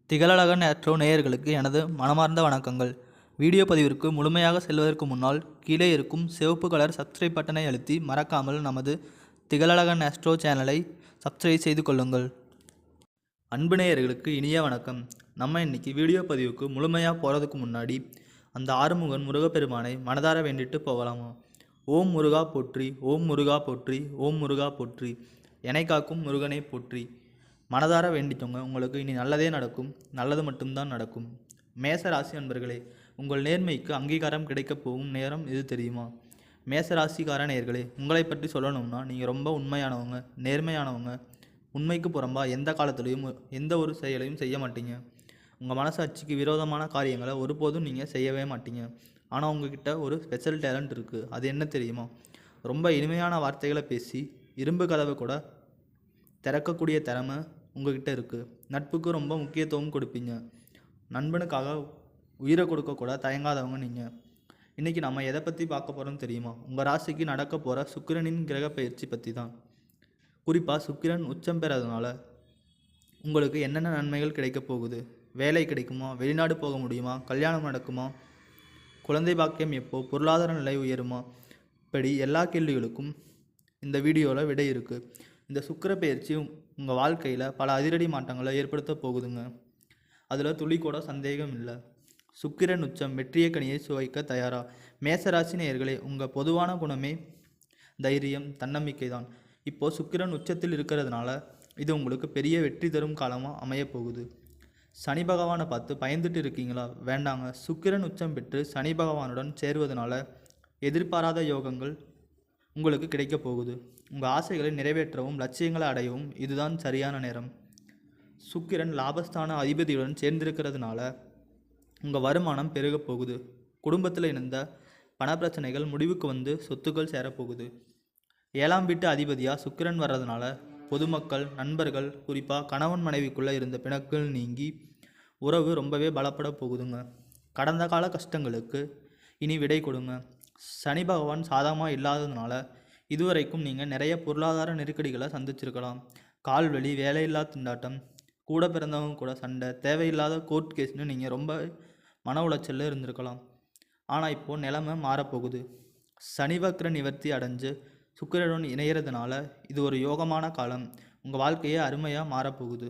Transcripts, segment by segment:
திகழழகன் astro நேயர்களுக்கு எனது மனமார்ந்த வணக்கங்கள். வீடியோ பதிவிற்கு முழுமையாக செல்வதற்கு முன்னால் கீழே இருக்கும் சிவப்பு கலர் சப்ஸ்கிரைப் பட்டனை அழுத்தி மறக்காமல் நமது திகழழகன் ஆஸ்ட்ரோ சேனலை சப்ஸ்கிரைப் செய்து கொள்ளுங்கள். அன்பு நேயர்களுக்கு இனிய வணக்கம். நம்ம இன்னைக்கு வீடியோ பதிவுக்கு முழுமையாக போகிறதுக்கு முன்னாடி அந்த ஆறுமுகன் முருகப்பெருமானை மனதார வேண்டிட்டு போகலாமா? ஓம் முருகா போற்றி, ஓம் முருகா போற்றி, ஓம் முருகா போற்றி, எனை காக்கும் முருகனை போற்றி. மனதார வேண்டிக்கோங்க. உங்களுக்கு இனி நல்லதே நடக்கும், நல்லது மட்டும்தான் நடக்கும். மேச ராசி அன்பர்களே, உங்கள் நேர்மைக்கு அங்கீகாரம் கிடைக்கப் போகும் நேரம் இது தெரியுமா? மேச ராசிக்கார நேயர்களே, உங்களை பற்றி சொல்லணும்னா நீங்கள் ரொம்ப உண்மையானவங்க, நேர்மையானவங்க. உண்மைக்கு புறம்பாக எந்த காலத்துலேயும் எந்த ஒரு செயலையும் செய்ய மாட்டீங்க. உங்கள் மனசாட்சிக்கு விரோதமான காரியங்களை ஒருபோதும் நீங்கள் செய்யவே மாட்டீங்க. ஆனால் உங்ககிட்ட ஒரு ஸ்பெஷல் டேலண்ட் இருக்குது. அது என்ன தெரியுமா? ரொம்ப இனிமையான வார்த்தைகளை பேசி இரும்பு கதவை கூட திறக்கக்கூடிய திறமை உங்ககிட்ட இருக்குது. நட்புக்கு ரொம்ப முக்கியத்துவம் கொடுப்பீங்க. நண்பனுக்காக உயிரை கொடுக்கக்கூட தயங்காதவங்க நீங்கள். இன்றைக்கி நம்ம எதை பற்றி பார்க்க போகிறோம்னு தெரியுமா? உங்கள் ராசிக்கு நடக்க போகிற சுக்கிரனின் கிரக பயிற்சி பற்றி தான். குறிப்பாக சுக்கிரன் உச்சம் பெறதுனால உங்களுக்கு என்னென்ன நன்மைகள் கிடைக்க போகுது? வேலை கிடைக்குமா? வெளிநாடு போக முடியுமா? கல்யாணம் நடக்குமா? குழந்தை பாக்கியம் எப்போ? பொருளாதார நிலை உயருமா? இப்படி எல்லா கேள்விகளுக்கும் இந்த வீடியோவில் விடை இருக்குது. இந்த சுக்கிர பயிற்சி உங்கள் வாழ்க்கையில் பல அதிரடி மாற்றங்களை ஏற்படுத்த போகுதுங்க. அதில் துளி கூட சந்தேகம் இல்லை. சுக்கிரன் உச்சம் வெற்றிய கனியை சுவைக்க தயாரா? மேசராசி நேயர்களே, உங்கள் பொதுவான குணமே தைரியம், தன்னம்பிக்கை தான். இப்போது சுக்கிரன் உச்சத்தில் இருக்கிறதுனால இது உங்களுக்கு பெரிய வெற்றி தரும் காலமாக அமையப்போகுது. சனி பகவானை பார்த்து பயந்துட்டு இருக்கீங்களா? வேண்டாங்க. சுக்கிரன் உச்சம் பெற்று சனி பகவானுடன் சேருவதனால எதிர்பாராத யோகங்கள் உங்களுக்கு கிடைக்க போகுது. உங்கள் ஆசைகளை நிறைவேற்றவும் லட்சியங்களை அடையவும் இதுதான் சரியான நேரம். சுக்கிரன் லாபஸ்தான அதிபதியுடன் சேர்ந்திருக்கிறதுனால உங்கள் வருமானம் பெருக போகுது. குடும்பத்தில் இருந்த பணப்பிரச்சனைகள் முடிவுக்கு வந்து சொத்துக்கள் சேரப்போகுது. 7ஆம் வீட்டு அதிபதியாக சுக்கிரன் வர்றதுனால பொதுமக்கள், நண்பர்கள், குறிப்பாக கணவன் மனைவிக்குள்ளே இருந்த பிணக்குகள் நீங்கி உறவு ரொம்பவே பலப்பட போகுதுங்க. கடந்த கால கஷ்டங்களுக்கு இனி விடை கொடுங்க. சனி பகவான் சாதகமாக இல்லாததுனால இதுவரைக்கும் நீங்கள் நிறைய பொருளாதார நெருக்கடிகளை சந்திச்சிருக்கலாம். கால்வலி, வேலையில்லா திண்டாட்டம், கூட பிறந்தவங்க கூட சண்டை, தேவையில்லாத கோர்ட் கேஸ்னு நீங்கள் ரொம்ப மன உளைச்சலில் இருந்திருக்கலாம். ஆனால் இப்போது நிலைமை மாறப்போகுது. சனி வக்ர நிவர்த்தி அடைஞ்சு சுக்கிரனுடன் இணையிறதுனால இது ஒரு யோகமான காலம். உங்கள் வாழ்க்கையே அருமையாக மாறப்போகுது.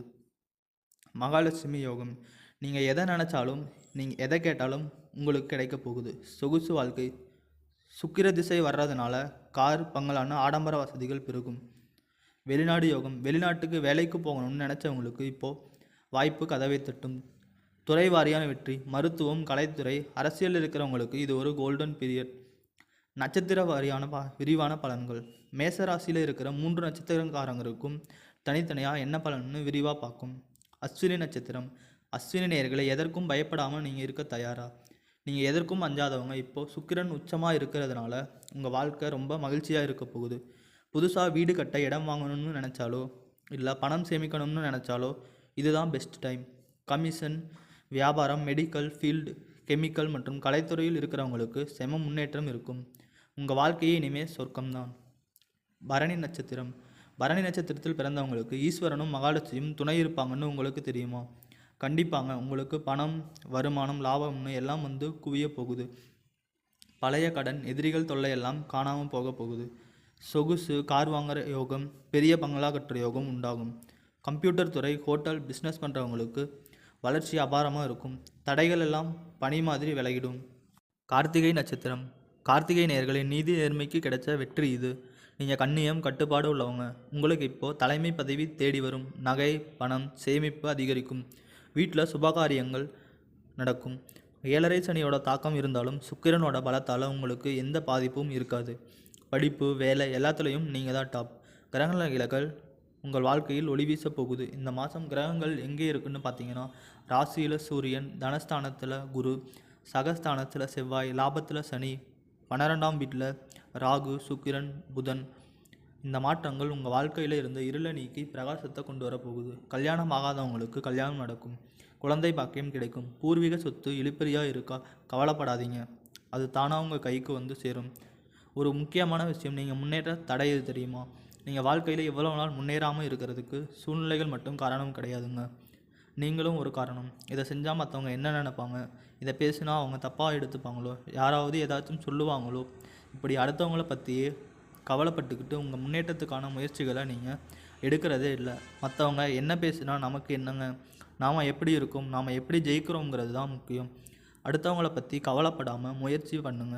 மகாலட்சுமி யோகம். நீங்கள் எதை நினச்சாலும், நீங்கள் எதை கேட்டாலும் உங்களுக்கு கிடைக்க போகுது. சொகுசு வாழ்க்கை. சுக்கிர திசை வர்றதுனால கார், பங்களான ஆடம்பர வசதிகள் பெருகும். வெளிநாடு யோகம். வெளிநாட்டுக்கு வேலைக்கு போகணும்னு நினச்சவங்களுக்கு இப்போது வாய்ப்பு கதவை தட்டும். துறை வாரியான வெற்றி. மருத்துவம், கலைத்துறை, அரசியல் இருக்கிறவங்களுக்கு இது ஒரு கோல்டன் பீரியட். நட்சத்திர வாரியான விரிவான பலன்கள். மேசராசியில் இருக்கிற 3 நட்சத்திரக்காரங்களுக்கும் தனித்தனியாக என்ன பலன்னு விரிவாக பார்க்கும். அஸ்வினி நட்சத்திரம். அஸ்வினி நேயர்களை எதற்கும் பயப்படாமல் நீங்கள் இருக்க தயாரா? நீங்கள் எதற்கும் அஞ்சாதவங்க. இப்போது சுக்கிரன் உச்சமாக இருக்கிறதுனால உங்கள் வாழ்க்கை ரொம்ப மகிழ்ச்சியாக இருக்க போகுது. புதுசாக வீடு கட்ட, இடம் வாங்கணும்னு நினச்சாலோ இல்லை பணம் சேமிக்கணும்னு நினச்சாலோ இதுதான் பெஸ்ட் டைம். கமிஷன், வியாபாரம், மெடிக்கல் ஃபீல்டு, கெமிக்கல் மற்றும் கலைத்துறையில் இருக்கிறவங்களுக்கு செம முன்னேற்றம் இருக்கும். உங்கள் வாழ்க்கையே இனிமேல் சொர்க்கம்தான். பரணி நட்சத்திரம். பரணி நட்சத்திரத்தில் பிறந்தவங்களுக்கு ஈஸ்வரனும் மகாலட்சுமியும் துணை இருப்பாங்கன்னு உங்களுக்கு தெரியுமா? கண்டிப்பாங்க. உங்களுக்கு பணம், வருமானம், லாபம்னு எல்லாம் வந்து குவிய போகுது. பழைய கடன், எதிரிகள் தொல்லையெல்லாம் காணாமல் போக போகுது. சொகுசு கார் வாங்குகிற யோகம், பெரிய பங்களா கட்டுற யோகம் உண்டாகும். கம்ப்யூட்டர் துறை, ஹோட்டல், பிஸ்னஸ் பண்ணுறவங்களுக்கு வளர்ச்சி அபாரமாக இருக்கும். தடைகள் எல்லாம் பனி மாதிரி விலகிடும். கார்த்திகை நட்சத்திரம். கார்த்திகை நேயர்களின் நீதி நேர்மைக்கு கிடைச்ச வெற்றி இது. நீங்கள் கண்ணியம், கட்டுப்பாடு உள்ளவங்க. உங்களுக்கு இப்போது தலைமை பதவி தேடி வரும். நகை, பணம், சேமிப்பு அதிகரிக்கும். வீட்டில் சுபகாரியங்கள் நடக்கும். 7.5 சனியோட தாக்கம் இருந்தாலும் சுக்கிரனோட பலத்தால் உங்களுக்கு எந்த பாதிப்பும் இருக்காது. படிப்பு, வேலை எல்லாத்துலேயும் நீங்கள் தான் டாப். கிரகங்கள் உங்கள் வாழ்க்கையில் ஒளி வீச போகுது. இந்த மாதம் கிரகங்கள் எங்கே இருக்குன்னு பார்த்தீங்கன்னா, ராசியில் சூரியன், தனஸ்தானத்தில் குரு, சகஸ்தானத்தில் செவ்வாய், லாபத்தில் சனி, 12ஆம் வீட்டில் ராகு, சுக்கிரன், புதன். இந்த மாற்றங்கள் உங்கள் வாழ்க்கையில் இருந்த இருளை நீக்கி பிரகாசத்தை கொண்டு வரப்போகுது. கல்யாணம் ஆகாதவங்களுக்கு கல்யாணம் நடக்கும். குழந்தை பாக்கியம் கிடைக்கும். பூர்வீக சொத்து இழுபறியாக இருக்கா? கவலைப்படாதீங்க, அது தானாக உங்கள் கைக்கு வந்து சேரும். ஒரு முக்கியமான விஷயம், நீங்கள் முன்னேற்ற தடை எது தெரியுமா? நீங்கள் வாழ்க்கையில் எவ்வளோ நாள் முன்னேறாமல் இருக்கிறதுக்கு சூழ்நிலைகள் மட்டும் காரணம் கிடையாதுங்க. நீங்களும் ஒரு காரணம். இதை செஞ்சால் மற்றவங்க என்ன நினைப்பாங்க, இதை பேசினா அவங்க தப்பாக எடுத்துப்பாங்களோ, யாராவது ஏதாச்சும் சொல்லுவாங்களோ, இப்படி அடுத்தவங்கள பற்றியே கவலைப்பட்டுக்கிட்டு உங்கள் முன்னேற்றத்துக்கான முயற்சிகளை நீங்கள் எடுக்கிறதே இல்லை. மற்றவங்க என்ன பேசினா நமக்கு என்னங்க, நாம் எப்படி இருக்கோம், நாம் எப்படி ஜெயிக்கிறோங்கிறது தான் முக்கியம். அடுத்தவங்கள பற்றி கவலைப்படாமல் முயற்சி பண்ணுங்க.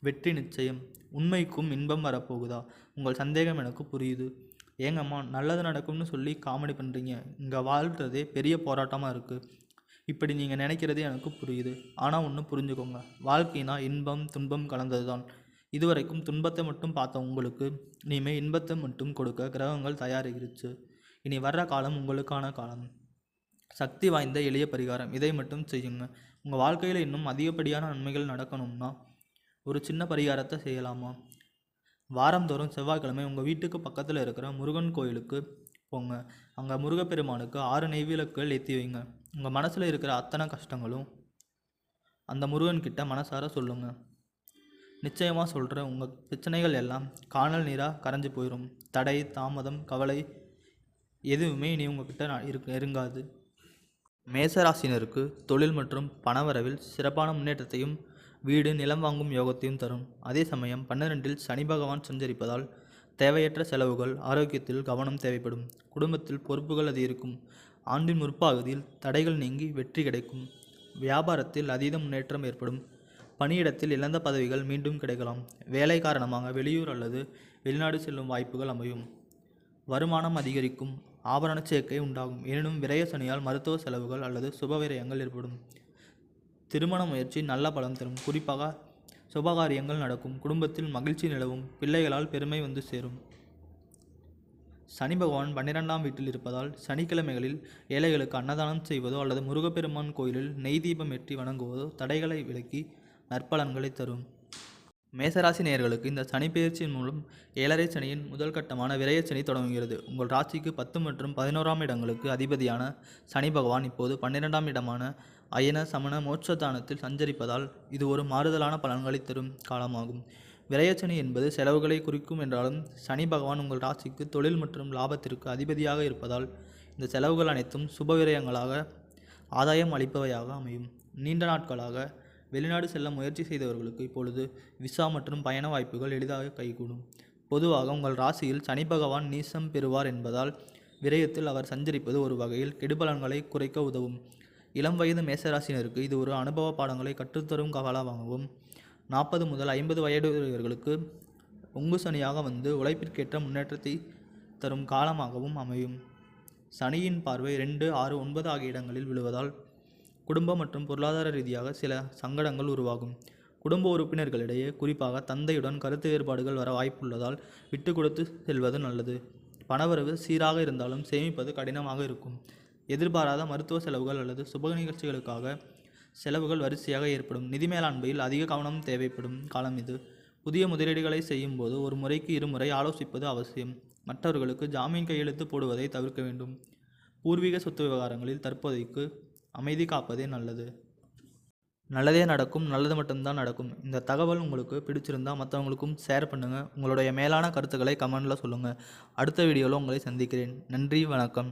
வெற்றி நிச்சயம். உண்மைக்கும் இன்பம் வரப்போகுதா? உங்கள் சந்தேகம் எனக்கு புரியுது. ஏங்கம்மா நல்லது நடக்கும்னு சொல்லி காமெடி பண்ணுறீங்க, இங்கே வாழ்கிறதே பெரிய போராட்டமாக இருக்குது. இப்படி நீங்கள் நினைக்கிறது எனக்கு புரியுது. ஆனால் ஒன்று புரிஞ்சுக்கோங்க, வாழ்க்கைனா இன்பம் துன்பம் கலந்தது தான். இதுவரைக்கும் துன்பத்தை மட்டும் பார்த்த உங்களுக்கு இனிமேல் இன்பத்தை மட்டும் கொடுக்க கிரகங்கள் தயாரிருச்சு. இனி வர்ற காலம் உங்களுக்கான காலம். சக்தி வாய்ந்த எளிய பரிகாரம், இதை மட்டும் செய்யுங்க. உங்கள் வாழ்க்கையில் இன்னும் அதிகப்படியான நன்மைகள் நடக்கணும்னா ஒரு சின்ன பரிகாரத்தை செய்யலாமா? வாரந்தோறும் செவ்வாய்க்கிழமை உங்கள் வீட்டுக்கு பக்கத்தில் இருக்கிற முருகன் கோயிலுக்கு போங்க. அங்கே முருகப்பெருமானுக்கு 6 நெய்விளக்குகள் ஏற்றி வைங்க. உங்கள் மனசில் இருக்கிற அத்தனை கஷ்டங்களும் அந்த முருகன்கிட்ட மனசார சொல்லுங்கள். நிச்சயமாக சொல்கிறேன், உங்கள் பிரச்சனைகள் எல்லாம் காணல் நீராக கரைஞ்சி போயிடும். தடை தாமதம் கவலை எதுவுமே இனி உங்ககிட்ட இருங்காது. மேசராசினருக்கு தொழில் மற்றும் பணவரவில் சிறப்பான முன்னேற்றத்தையும் வீடு நிலம் வாங்கும் யோகத்தையும் தரும். அதே சமயம் 12இல் சனி பகவான் சஞ்சரிப்பதால் தேவையற்ற செலவுகள், ஆரோக்கியத்தில் கவனம் தேவைப்படும். குடும்பத்தில் பொறுப்புகள் அதிகரிக்கும். ஆண்டின் முற்பகுதியில் தடைகள் நீங்கி வெற்றி கிடைக்கும். வியாபாரத்தில் அதீத முன்னேற்றம் ஏற்படும். பணியிடத்தில் இழந்த பதவிகள் மீண்டும் கிடைக்கலாம். வேலை காரணமாக வெளியூர் அல்லது வெளிநாடு செல்லும் வாய்ப்புகள் அமையும். வருமானம் அதிகரிக்கும். ஆபரண சேர்க்கை உண்டாகும். எனினும் விரய சனியால் மருத்துவ செலவுகள் அல்லது சுப விரயங்கள் ஏற்படும். திருமண முயற்சி நல்ல பலன் தரும். குறிப்பாக சுபகாரியங்கள் நடக்கும். குடும்பத்தில் மகிழ்ச்சி நிலவும். பிள்ளைகளால் பெருமை வந்து சேரும். சனி பகவான் 12ஆம் வீட்டில் இருப்பதால் சனிக்கிழமைகளில் ஏழைகளுக்கு அன்னதானம் செய்வதோ அல்லது முருகப்பெருமான் கோயிலில் நெய் தீபம் ஏற்றி வணங்குவதோ தடைகளை விலக்கி நற்பலன்களை தரும். மேசராசி நேயர்களுக்கு இந்த சனி பெயர்ச்சியின் மூலம் 7.5 சனியின் முதல் கட்டமான விரயச்சனி தொடங்குகிறது. உங்கள் ராசிக்கு 10 மற்றும் 11ஆம் இடங்களுக்கு அதிபதியான சனி பகவான் இப்போது 12ஆம் இடமான அயன சமண மோட்சதானத்தில் சஞ்சரிப்பதால் இது ஒரு மாறுதலான பலன்களை தரும் காலமாகும். விரயச்சனி என்பது செலவுகளை குறிக்கும் என்றாலும் சனி பகவான் உங்கள் ராசிக்கு தொழில் மற்றும் லாபத்திற்கு அதிபதியாக இருப்பதால் இந்த செலவுகள் அனைத்தும் சுப விரயங்களாக ஆதாயம் அளிப்பவையாக அமையும். நீண்ட நாட்களாக வெளிநாடு செல்ல முயற்சி செய்தவர்களுக்கு இப்பொழுது விசா மற்றும் பயண வாய்ப்புகள் எளிதாக கைகூடும். பொதுவாக உங்கள் ராசியில் சனி பகவான் நீசம் பெறுவார் என்பதால் விரயத்தில் அவர் சஞ்சரிப்பது ஒரு வகையில் கெடுபலன்களை குறைக்க உதவும். இளம் வயது மேசராசினருக்கு இது ஒரு அனுபவ பாடங்களை கற்றுத்தரும் காலமாகவும் 40 முதல் 50 வயதுடையவர்களுக்கு உங்கு சனியாக வந்து உழைப்பிற்கேற்ற முன்னேற்றத்தை தரும் காலமாகவும் அமையும். சனியின் பார்வை 2, 6, 9 ஆகிய இடங்களில் விழுவதால் குடும்ப மற்றும் பொருளாதார ரீதியாக சில சங்கடங்கள் உருவாகும். குடும்ப உறுப்பினர்களிடையே குறிப்பாக தந்தையுடன் கருத்து வேறுபாடுகள் வர வாய்ப்புள்ளதால் விட்டு கொடுத்து செல்வது நல்லது. பணவரவு சீராக இருந்தாலும் சேமிப்பது கடினமாக இருக்கும். எதிர்பாராத மருத்துவ செலவுகள் அல்லது சுப நிகழ்ச்சிகளுக்காக செலவுகள் வரிசையாக ஏற்படும். நிதி மேலாண்மையில் அதிக கவனம் தேவைப்படும் காலம் இது. புதிய முதலீடுகளை செய்யும் போது ஒரு முறைக்கு 2 முறை ஆலோசிப்பது அவசியம். மற்றவர்களுக்கு ஜாமீன் கையெழுத்து போடுவதை தவிர்க்க வேண்டும். பூர்வீக சொத்து விவகாரங்களில் தற்போதைக்கு அமைதி காப்பதே நல்லது. நல்லதே நடக்கும், நல்லது மட்டும்தான் நடக்கும். இந்த தகவல் உங்களுக்கு பிடிச்சிருந்தால் மற்றவங்களுக்கும் ஷேர் பண்ணுங்கள். உங்களுடைய மேலான கருத்துக்களை கமெண்டில் சொல்லுங்கள். அடுத்த வீடியோவில் உங்களை சந்திக்கிறேன். நன்றி, வணக்கம்.